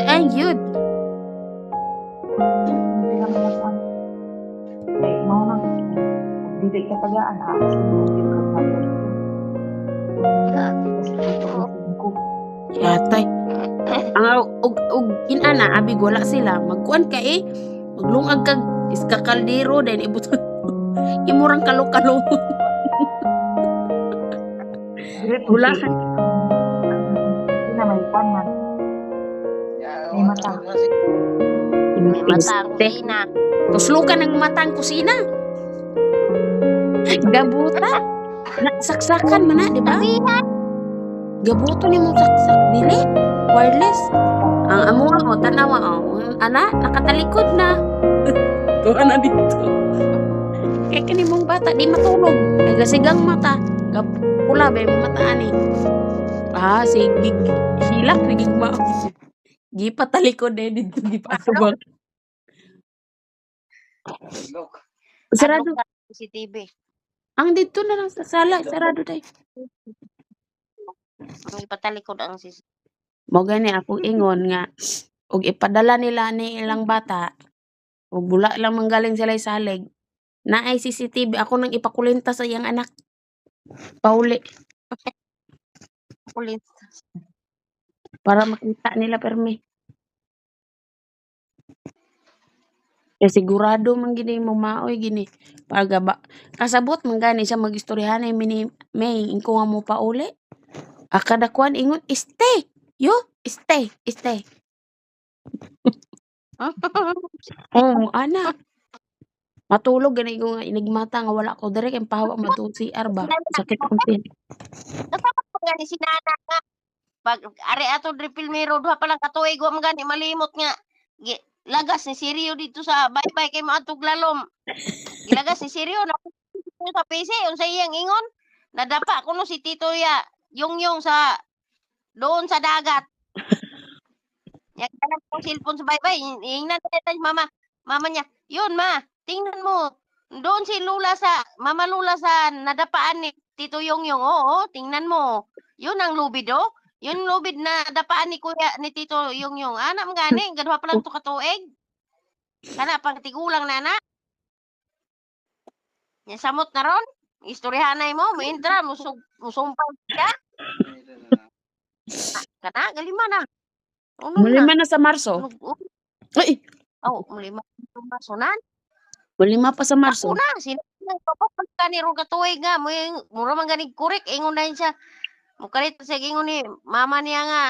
Ay, yun. Hindi naman ang kay mao nang dili ka tagaan aas yung ka tayo. Kasi dito kasi ko. Yatay. Ang og inana abig wala sila magkuan ka maglungag kag iska kaldero then ibut imurang kalo-kalo. Wala ka. Hindi na may pan man. May mata. May mata ang kusina. Tuslukan ng mata ang kusina. Gabuta. Saksakan man na, di ba? Gabuto ni mo saksak dili. Wireless. Ang amo mo tanawa ana nakatalikod na. Tuwa na dito. Kaya kini mong bata di matulog. Ay gasigang mata. Pula ba yung mata ani. Sige hilak gig ma. Gipatalikod dito gipasubang. Sarado CCTV. ang dito na lang sa sala sarado day. Ang ipatalikod ang CCTV. Mo gani ako ingon nga og ipadala nila ni ilang bata ug bula lang manggaling sila salig naay CCTV ako nang ipakulenta sa iyang anak pauli Pulis. para makita nila permi kaya sigurado man gini mo maoy gini pagaba kasabot man gani siya magistoryahan ay may ingko nga mo pauli akada kuan ingon stay stay oh ana matulog gani ko nga inigmata nga wala ko diri kay pahawa madung CR ba sakit ang tin Dapat nga ni sinana nga. Pag ari ato Pilmero duha pa lang katuig wa man gani malimot nga. Lagas ni Sirio dito sa baybay kay maatog lalom. Gilagas ni Sirio na sa PC unsa iyang ingon? Nadapa kuno si Tito ya yung sa doon sa dagat. Yang kanang kong cellphone sa baybay, ingnan mama niya. Yun ma, tingnan mo. Doon si Lula Mama Lula sa nadapaan ni Tito Yongyong. Oo, tingnan mo. Yun ang lubid oh. Yun lubid na dapaan ni Kuya ni Tito Yongyong. Ana man gani, gadwa pa lang to katuig. Kana pang tigulang na na. Nya samot na ron. Istoryahanay mo, maindra musumpang ka. Kana galima na. Mulima na sa Marso. Ay, mulima sa Marso nan. mulima pa sa Marso. Ako na, sinang papapas ka ni ron katuig nga. Mura man ganig kurek, ingon na siya. Mukalit siya ingon ni mama niya nga,